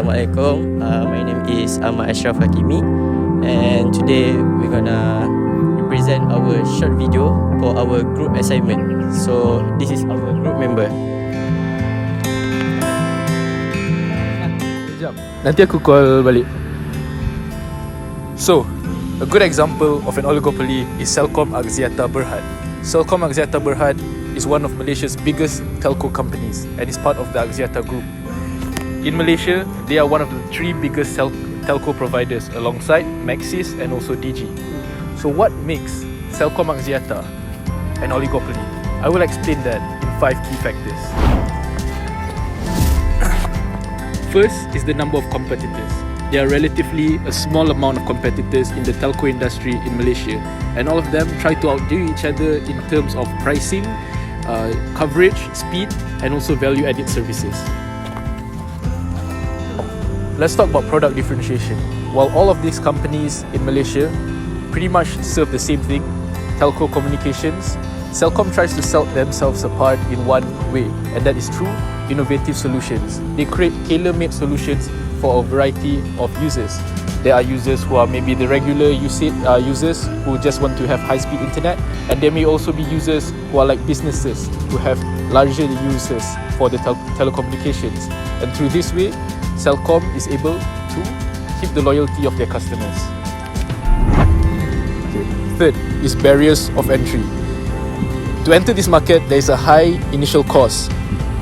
Assalamualaikum. My name is Ahmad Ashraf Hakimi, and today we're gonna represent our short video for our group assignment. So this is our group member. Sekejap, nanti aku call balik. So, a good example of an oligopoly is Celcom Axiata Berhad. Celcom Axiata Berhad is one of Malaysia's biggest telco companies and is part of the Axiata Group. In Malaysia, they are one of the three biggest telco providers alongside Maxis and also Digi. So what makes Celcom Axiata an oligopoly? I will explain that in 5 key factors. First is the number of competitors. There are relatively a small amount of competitors in the telco industry in Malaysia, and all of them try to outdo each other in terms of pricing, coverage, speed, and also value-added services. Let's talk about product differentiation. While all of these companies in Malaysia pretty much serve the same thing, telco communications, Celcom tries to sell themselves apart in one way, and that is through innovative solutions. They create tailor-made solutions for a variety of users. There are users who are maybe the regular users who just want to have high-speed internet, and there may also be users who are like businesses who have larger users for the telecommunications. And through this way, Celcom is able to keep the loyalty of their customers. Third is barriers of entry. To enter this market, there is a high initial cost.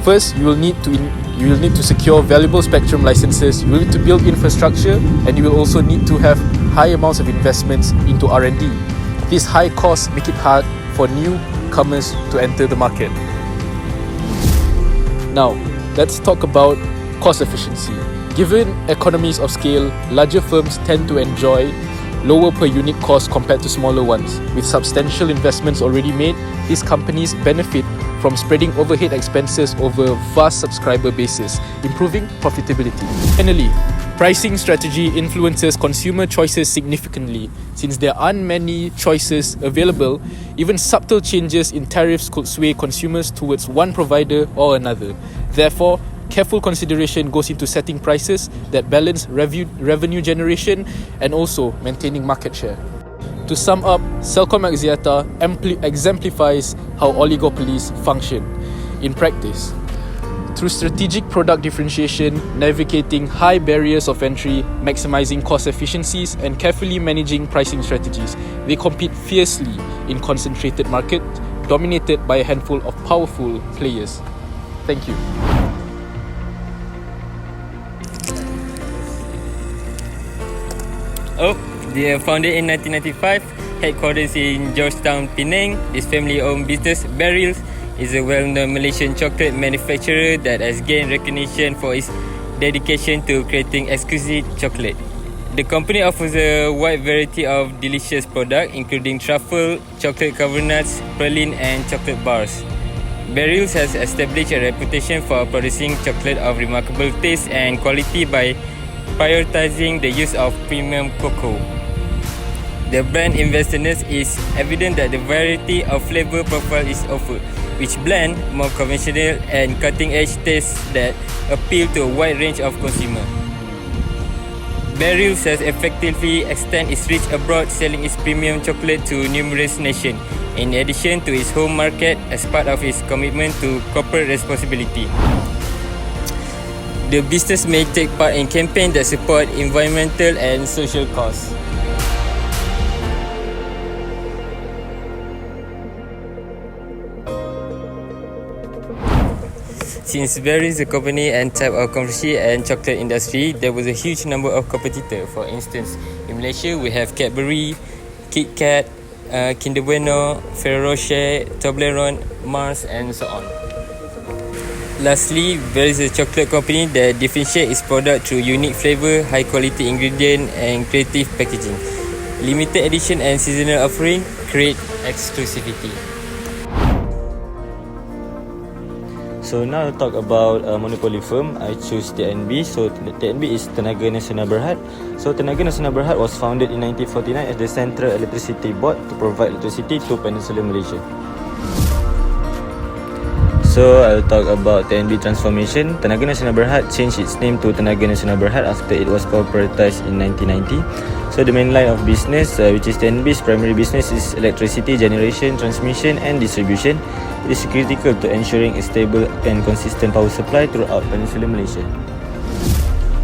First, you will need to secure valuable spectrum licenses, you will need to build infrastructure, and you will also need to have high amounts of investments into R&D. These high costs make it hard for newcomers to enter the market. Now, let's talk about cost efficiency. Given economies of scale, larger firms tend to enjoy lower per unit cost compared to smaller ones. With substantial investments already made, these companies benefit from spreading overhead expenses over a vast subscriber bases, improving profitability. Finally, pricing strategy influences consumer choices significantly. Since there aren't many choices available, even subtle changes in tariffs could sway consumers towards one provider or another. Therefore, careful consideration goes into setting prices that balance revenue generation and also maintaining market share. To sum up, Celcom Axiata exemplifies how oligopolies function in practice. Through strategic product differentiation, navigating high barriers of entry, maximizing cost efficiencies, and carefully managing pricing strategies, they compete fiercely in concentrated market dominated by a handful of powerful players. Thank you. They were founded in 1995, headquarters in Georgetown, Penang. This family-owned business, Barils, is a well-known Malaysian chocolate manufacturer that has gained recognition for its dedication to creating exquisite chocolate. The company offers a wide variety of delicious products, including truffle, chocolate covered nuts, praline, and chocolate bars. Barils has established a reputation for producing chocolate of remarkable taste and quality by prioritizing the use of premium cocoa. The brand inventiveness is evident that the variety of flavor profile is offered, which blend more conventional and cutting-edge tastes that appeal to a wide range of consumers. Barils has effectively extended its reach abroad, selling its premium chocolate to numerous nations, in addition to its home market as part of its commitment to corporate responsibility. The business may take part in campaigns that support environmental and social causes. Since Barils is a company and type of confectionery and chocolate industry, there was a huge number of competitors. For instance, in Malaysia, we have Cadbury, Kit Kat, Kinder Bueno, Ferrero Rocher, Toblerone, Mars, and so on. Lastly, Barils is a chocolate company that differentiates its product through unique flavor, high quality ingredient, and creative packaging. Limited edition and seasonal offering create exclusivity. So now talk about monopoly firm. I choose TNB. So TNB is Tenaga Nasional Berhad. So Tenaga Nasional Berhad was founded in 1949 as the Central Electricity Board to provide electricity to Peninsular Malaysia. So So I'll talk about TNB transformation. Tenaga Nasional Berhad changed its name to Tenaga Nasional Berhad after it was corporatized in 1990. So the main line of business, which is TNB's primary business, is electricity generation, transmission and distribution. It is critical to ensuring a stable and consistent power supply throughout Peninsular Malaysia.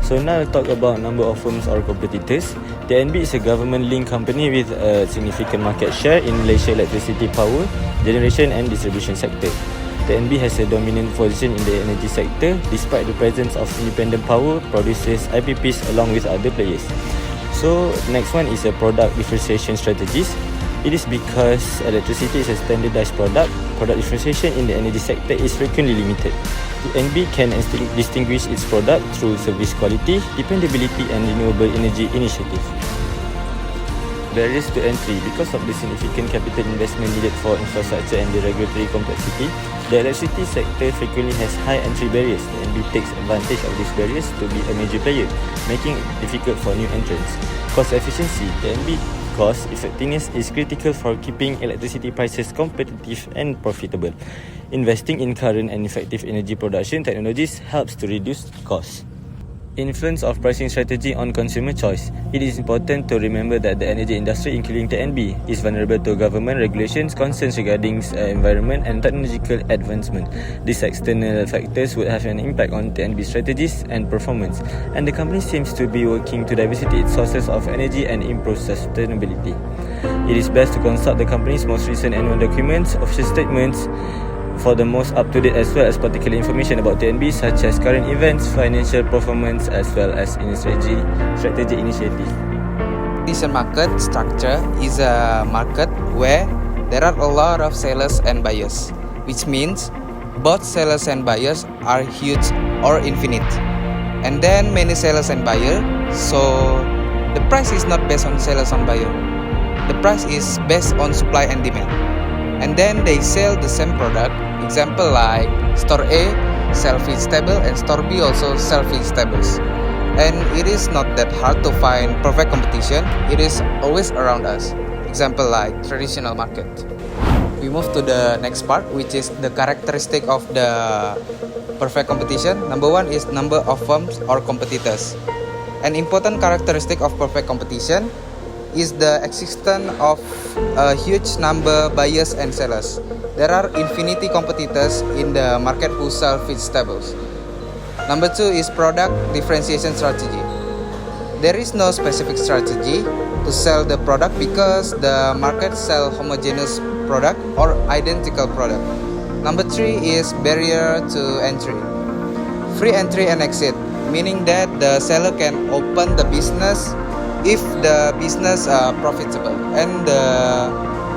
So now I'll talk about number of firms or competitors. TNB is a government-linked company with a significant market share in Malaysia electricity power, generation and distribution sector. TNB has a dominant position in the energy sector despite the presence of independent power producers, IPPs along with other players. So next one is a product differentiation strategies. It is because electricity is a standardized product differentiation in the energy sector is frequently limited. TNB can distinguish its product through service quality, dependability and renewable energy initiatives. Barriers to entry. Because of the significant capital investment needed for infrastructure and the regulatory complexity, the electricity sector frequently has high entry barriers. TNB takes advantage of these barriers to be a major player, making it difficult for new entrants. Cost efficiency. TNB cost effectiveness is critical for keeping electricity prices competitive and profitable. Investing in current and effective energy production technologies helps to reduce costs. Influence of pricing strategy on consumer choice. It is important to remember that the energy industry, including TNB, is vulnerable to government regulations, concerns regarding environment and technological advancement. These external factors would have an impact on TNB strategies and performance, and the company seems to be working to diversify its sources of energy and improve sustainability. It is best to consult the company's most recent annual documents, official statements, for the most up-to-date as well as particular information about TNB such as current events, financial performance as well as strategy initiative. Competition market structure is a market where there are a lot of sellers and buyers, which means both sellers and buyers are huge or infinite. And then many sellers and buyers, so the price is not based on sellers and buyer. The price is based on supply and demand. And then they sell the same product. Example like store A sell vegetable and store B also sell vegetables. And it is not that hard to find perfect competition. It is always around us. Example like traditional market. We move to the next part, which is the characteristic of the perfect competition. Number one is number of firms or competitors. An important characteristic of perfect competition is the existence of a huge number buyers and sellers. There are infinity competitors in the market who sell vegetables. Number two is product differentiation strategy. There is no specific strategy to sell the product because the market sell homogeneous product or identical product. Number three is barrier to entry. Free entry and exit, meaning that the seller can open the business if the business profitable, and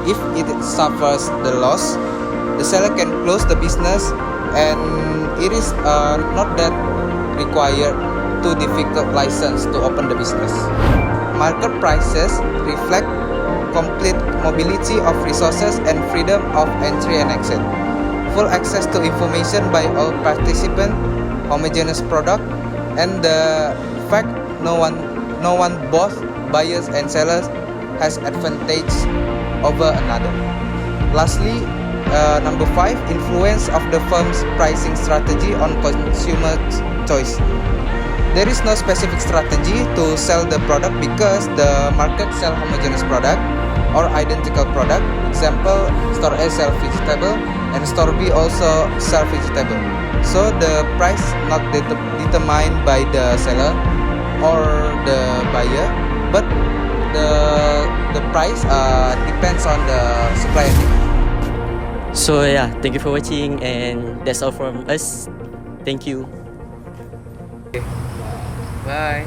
if it suffers the loss, the seller can close the business, and it is not that required too difficult license to open the business. Market prices reflect complete mobility of resources and freedom of entry and exit. Full access to information by all participants, homogeneous product, and the fact no one both buyers and sellers has advantage over another. Lastly, number 5, influence of the firm's pricing strategy on consumer choice. There is no specific strategy to sell the product because the market sell homogeneous product or identical product. Example, store A sell vegetable and store B also sell vegetable. So the price not determined by the seller or the buyer, but the price depends on the supply and demand. So yeah, thank you for watching, and that's all from us. Thank you. Bye.